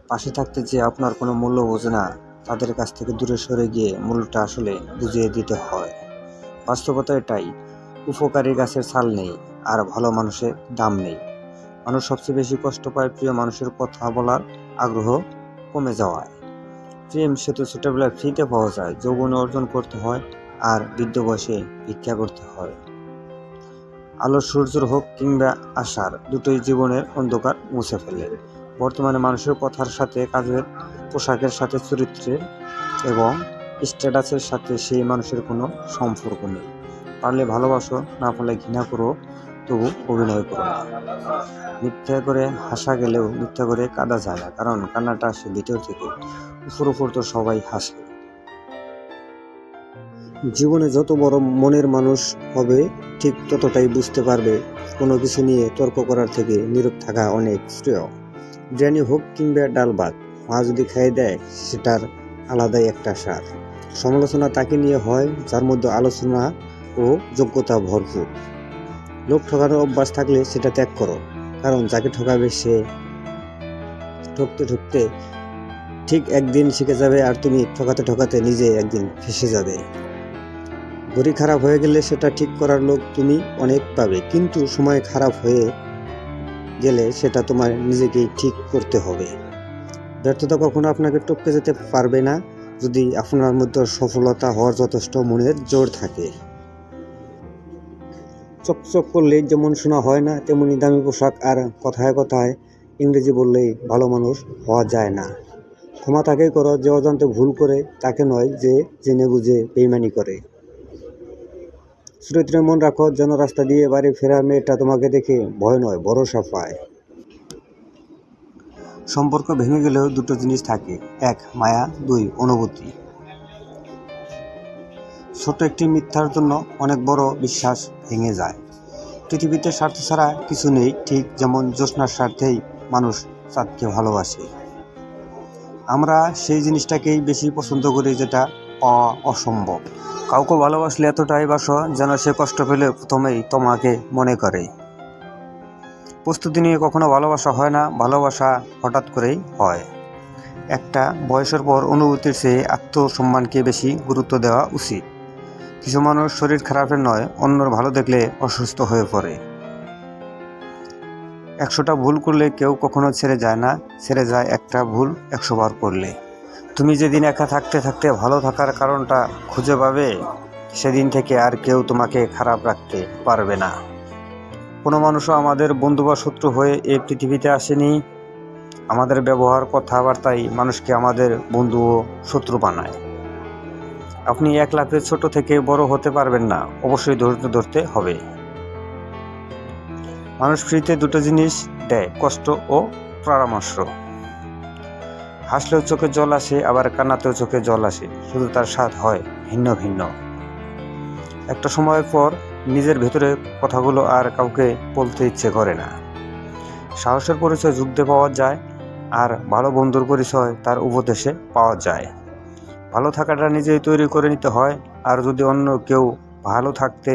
পাশে থাকতে যে আপনার কোনো মূল্য বোঝে না, তাদের কাছ থেকে দূরে সরে গিয়ে মূল্যটা আসলে বুঝিয়ে দিতে হয়। বাস্তবতা এটাই, উপকারী গাছের ছাল নেই আর ভালো মানুষের দাম নেই। মানুষ সবচেয়ে বেশি কষ্ট পায় প্রিয় মানুষের কথা বলার আগ্রহ কমে যাওয়ায়। প্রেম সে তো ছোটবেলায় ফ্রিতে পাওয়া যায়, যৌবনে অর্জন করতে হয় আর বৃদ্ধ বয়সে ভিক্ষা করতে হয়। আলো সূর্যের হোক কিংবা আশার, দুটোই জীবনের অন্ধকার মুছে ফেলে। বর্তমানে মানুষের কথার সাথে, কাজের, পোশাকের সাথে, চরিত্রের এবং স্ট্যাটাসের সাথে সেই মানুষের কোনো সম্পর্ক নেই। পারলে ভালোবাসো, না পারলে ঘৃণা করো, তবু অভিনয় করো না। মিথ্যা করে হাসা গেলেও মিথ্যা করে কাঁদা যায় না, কারণ কান্নাটা আসে ভিতর থেকে। উপর তো সবাই হাসে। জীবনে যত বড় মনের মানুষ হবে, ঠিক ততটাই বুঝতে পারবে কোনো কিছু নিয়ে তর্ক করার থেকে নীরব থাকা অনেক শ্রেয়। বিরিয়ানি হোক কিংবা ডাল ভাত, মা যদি খাইয়ে দেয় সেটার আলাদাই একটা স্বাদ। সমালোচনা তাকে নিয়ে হয় যার মধ্যে আলোচনা ও যোগ্যতা ভরপুর। লোক ঠকানোর অভ্যাস থাকলে সেটা ত্যাগ করো, কারণ যাকে ঠকাবে সে ঠকতে ঠকতে ঠিক একদিন শিখে যাবে, আর তুমি ঠকাতে ঠকাতে নিজে একদিন ফেঁসে যাবে। ঘড়ি খারাপ হয়ে গেলে সেটা ঠিক করার লোক তুমি অনেক পাবে, কিন্তু সময় খারাপ হয়ে গেলে সেটা তোমার নিজেকেই ঠিক করতে হবে। ব্যর্থতা কখনো আপনাকে টপকে যেতে পারবে না, যদি আপনার মধ্যে সফলতা হওয়ার যথেষ্ট মনের জোর থাকে। চকচক করলেই যেমন শোনা হয় না, তেমনি দামি পোশাক আর কথায় কথায় ইংরেজি বললেই ভালো মানুষ হওয়া যায় না। ক্ষমা তাকেই করো যে অজান্তে ভুল করে, তাকে নয় যে জেনে বুঝে বেইমানি করে। চরিত্রে মন রাখো, যেন রাস্তা দিয়ে বাড়ি ফেরার মেয়েটা তোমাকে দেখে ভয় নয় ভরসা পায়। সম্পর্ক ভেঙে গেলেও দুটো জিনিস থাকে, এক মায়া, দুই অনুভূতি। ছোট একটি মিথ্যার জন্য অনেক বড় বিশ্বাস ভেঙে যায়। পৃথিবীতে স্বার্থ ছাড়া কিছু নেই, ঠিক যেমন জ্যোৎস্নার স্বার্থেই মানুষ চাঁদকে ভালোবাসে। আমরা সেই জিনিসটাকেই বেশি পছন্দ করি যেটা পাওয়া অসম্ভব। কাউকে ভালোবাসলে এতটাই বাসো যেন সে কষ্ট পেলে প্রথমেই তোমাকে মনে করে। প্রস্তুতি নিয়ে কখনো ভালোবাসা হয় না, ভালোবাসা হঠাৎ করেই হয়। একটা বয়সের পর অনুভূতির চেয়ে আত্মসম্মানকে বেশি গুরুত্ব দেওয়া উচিত। কিছু মানুষ শরীর খারাপের নয়, অন্যর ভালো দেখলে অসুস্থ হয়ে পড়ে। 100টা ভুল করলে কেউ কখনো ছেড়ে যায় না, ছেড়ে যায় একটা ভুল 100 বার করলে। তুমি যেদিন একা থাকতে থাকতে ভালো থাকার কারণটা খুঁজে পাবে, সেদিন থেকে আর কেউ তোমাকে খারাপ রাখতে পারবে না। কোনো মানুষও আমাদের বন্ধু বা শত্রু হয়ে এই পৃথিবীতে আসেনি। আমাদের ব্যবহার, কথাবার্তাই মানুষকে আমাদের বন্ধু ও শত্রু বানায়। আপনি এক লাফে ছোট থেকে বড় হতে পারবেন না, অবশ্যই ধৈর্য ধরতে হবে। মানুষ ফ্রিতে দুটো জিনিস দেয়, কষ্ট ও পরামর্শ। হাসলেও চোখে জল আসে, আবার কান্নাতেও চোখে জল আসে, শুধু তার স্বাদ হয় ভিন্ন ভিন্ন। একটা সময়ের পর নিজের ভেতরে কথাগুলো আর কাউকে বলতে ইচ্ছে করে না। সাহসের পরিচয় যুদ্ধে পাওয়া যায়, আর ভালো বন্ধুর পরিচয় তার উপদেশে পাওয়া যায়। ভালো থাকাটা নিজেই তৈরি করে নিতে হয়, আর যদি অন্য কেউ ভালো থাকতে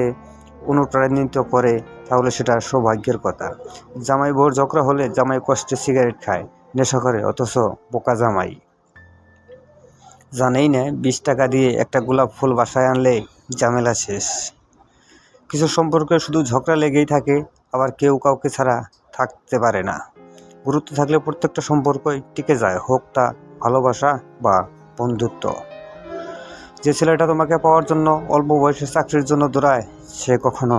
অনুপ্রাণিত করে তাহলে সেটা সৌভাগ্যের কথা। জামাই বউর ঝগড়া হলে জামাই কষ্টে সিগারেট খায়, নেশা করে, অথচ বোকা জামাই। জানেই না 20 টাকা দিয়ে একটা গোলাপ ফুল বাসায় আনলে ঝামেলা শেষ। কিছু সম্পর্কে শুধু ঝগড়া লেগেই থাকে, আবার কেউ কাউকে ছাড়া থাকতে পারে না। গুরুত্ব থাকলে প্রত্যেকটা সম্পর্কই টিকে যায়, হোক তা ভালোবাসা বা বন্ধুত্ব। যে ছেলেটা তোমাকে পাওয়ার জন্য অল্প বয়সে চাকরির জন্য দৌড়ায়, সে কখনো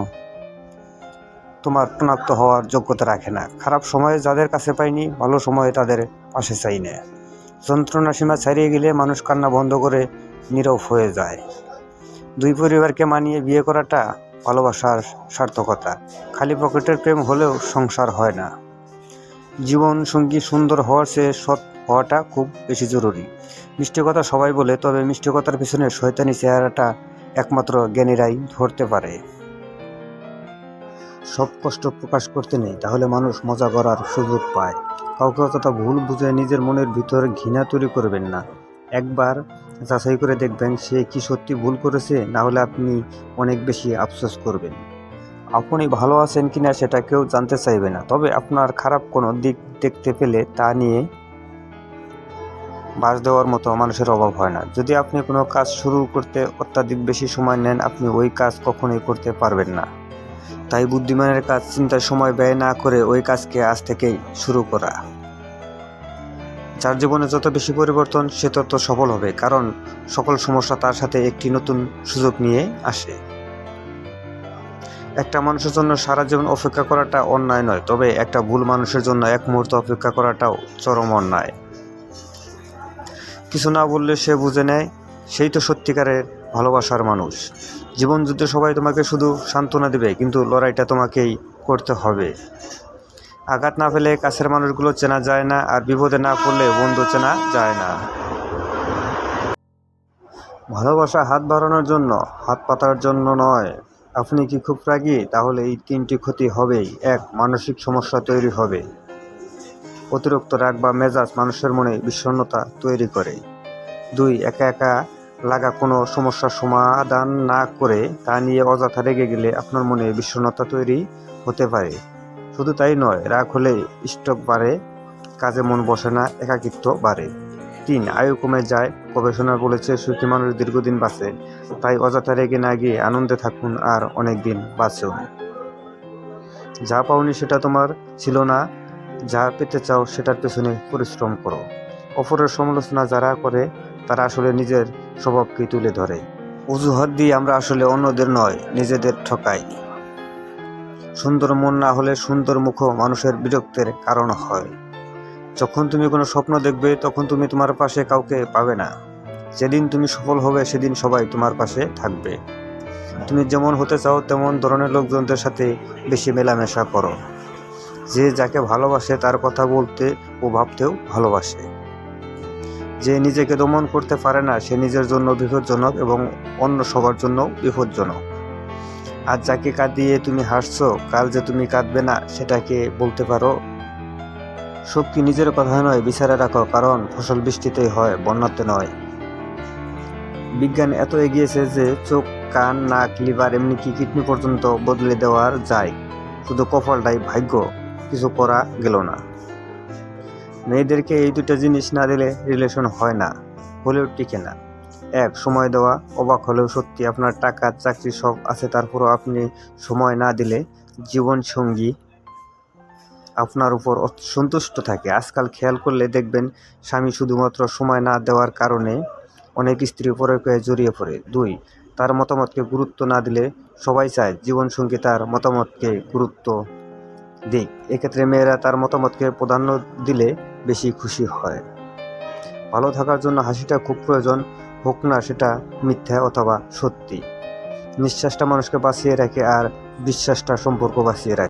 তোমার প্রণাক্ত হওয়ার যোগ্যতা রাখে না। খারাপ সময়ে যাদের কাছে পাইনি, ভালো সময়ে তাদের পাশে চাই না। যন্ত্রণা সীমা ছাড়িয়ে গেলে মানুষ কান্না বন্ধ করে নীরব হয়ে যায়। দুই পরিবারকে মানিয়ে বিয়ে করাটা ভালোবাসার সার্থকতা। খালি পকেটের প্রেম হলেও সংসার হয় না। জীবন সঙ্গী সুন্দর হওয়ার চেয়ে সৎ হওয়াটা খুব বেশি জরুরি। মিষ্টি কথা সবাই বলে, তবে মিষ্টি কথার পিছনে শয়তানি চেহারাটা একমাত্র জ্ঞানীরাই ধরতে পারে। সব কষ্ট প্রকাশ করতে নেই, তাহলে মানুষ মজা করার সুযোগ পায়। কাউকে অতটা ভুল বুঝে নিজের মনের ভিতর ঘৃণা তৈরি করবেন না। একবার যাচাই করে দেখবেন সে কি সত্যি ভুল করেছে, না হলে আপনি অনেক বেশি আফসোস করবেন। আপনি ভালো আছেন কিনা সেটা কেউ জানতে চাইবে না, তবে আপনার খারাপ কোনো দিক দেখতে পেলে তা নিয়ে বাস দেওয়ার মতো মানুষের অভাব হয় না। যদি আপনি কোনো কাজ শুরু করতে অত্যাধিক বেশি সময় নেন, আপনি ওই কাজ কখনোই করতে পারবেন না। তাই বুদ্ধিমানের কাজ চিন্তায় সময় ব্যয় না করে ওই কাজকে আজ থেকেই শুরু করা। যার জীবনে যত বেশি পরিবর্তন সে তত সফল হবে, কারণ সকল সমস্যা তার সাথে একটি নতুন সুযোগ নিয়ে আসে। একটা মানুষের জন্য সারা জীবন অপেক্ষা করাটা অন্যায় নয়, তবে একটা ভুল মানুষের জন্য এক মুহূর্ত অপেক্ষা করাটাও চরম অন্যায়। কিছু না বললে সে বুঝে নেয়, সেই তো সত্যিকারের ভালোবাসার মানুষ। জীবন যুদ্ধে সবাই তোমাকে শুধু সান্ত্বনা দেবে, কিন্তু লড়াইটা তোমাকেই করতে হবে। আঘাত না পেলে কাছের মানুষগুলো চেনা যায় না, আর বিপদে না পড়লে বন্ধু চেনা যায় না। ভালোবাসা হাত বাড়ানোর জন্য, হাত পাতার জন্য নয়। আপনি কি খুব রাগী? তাহলে এই 3টি ক্ষতি হবেই। 1. মানসিক সমস্যা তৈরি হবে। অতিরিক্ত রাগ বা মেজাজ মানুষের মনে বিষণ্ণতা তৈরি করে। 2. একা একা লাগা, কোনো সমস্যার সমাধান না করে তা নিয়ে অযথা রেগে গেলে আপনার মনে বিষণ্ণতা তৈরি হতে পারে। শুধু তাই নয়, রাগ হলে স্ট্রেস বাড়ে, কাজে মন বসে না, একাকিত্ব বাড়ে। 3. আয়ু কমে যায়। গবেষণা বলেছে সুখী মানুষ দীর্ঘদিন বাঁচে। তাই অযথা রেগে না গিয়ে আনন্দে থাকুন আর অনেক দিন বাঁচুন। যা পাওনি সেটা তোমার ছিল না, যা পেতে চাও সেটার পেছনে পরিশ্রম করো। অপরের সমালোচনা যারা করে তারা আসলে নিজের স্বভাবকেই তুলে ধরে। অজুহাত দিয়ে আমরা আসলে অন্যদের নয়, নিজেদের ঠকাই। সুন্দর মন না হলে সুন্দর মুখও মানুষের বিরক্তের কারণ হয়। যখন তুমি কোনো স্বপ্ন দেখবে তখন তুমি তোমার পাশে কাউকে পাবে না। যেদিন তুমি সফল হবে সেদিন সবাই তোমার পাশে থাকবে। তুমি যেমন হতে চাও তেমন ধরনের লোকজনদের সাথে বেশি মেলামেশা করো। যে যাকে ভালোবাসে তার কথা বলতে ও ভাবতেও ভালোবাসে। যে নিজেকে দমন করতে পারে না সে নিজের জন্য বিপজ্জনক এবং অন্য সবার জন্য বিপজ্জনক। আজ যাকে কাঁদিয়ে তুমি হাসছো, কাল যে তুমি কাঁদবে না সেটাকে বলতে পারো? শক্তি নিজের কথা নয়, বিচারে রাখো, কারণ ফসল বৃষ্টিতেই হয়, বন্যাতে নয়। বিজ্ঞান এত এগিয়েছে যে চোখ, কান, নাক, লিভার, এমনকি কিডনি পর্যন্ত বদলে দেওয়া যায়। শুধু কপালটাই ভাগ্য, কিছু করা গেল না। মেয়েদেরকে এই 2টা জিনিস না দিলে রিলেশন হয় না, হলেও টিকে না। 1. সময় দেওয়া। অবাক হলেও সত্যি, আপনার টাকা, চাকরি সব আছে, তারপরও আপনি সময় না দিলে জীবনসঙ্গী আপনার উপর সন্তুষ্ট থাকে। আজকাল খেয়াল করলে দেখবেন স্বামী শুধুমাত্র সময় না দেওয়ার কারণে অনেক স্ত্রী পরকীয়ায় জড়িয়ে পড়ে। 2. তার মতামতকে গুরুত্ব না দিলে সবাই চায় জীবনসঙ্গী তার মতামতকে গুরুত্ব দিক। এক্ষেত্রে মেয়েরা তার মতামতকে প্রাধান্য দিলে বেশি খুশি হয়। ভালো থাকার জন্য হাসিটা খুব প্রয়োজন, হোক না সেটা মিথ্যা অথবা সত্যি। নিঃশ্বাসটা মানুষকে বাঁচিয়ে রাখে আর বিশ্বাসটা সম্পর্ক বাঁচিয়ে রাখে।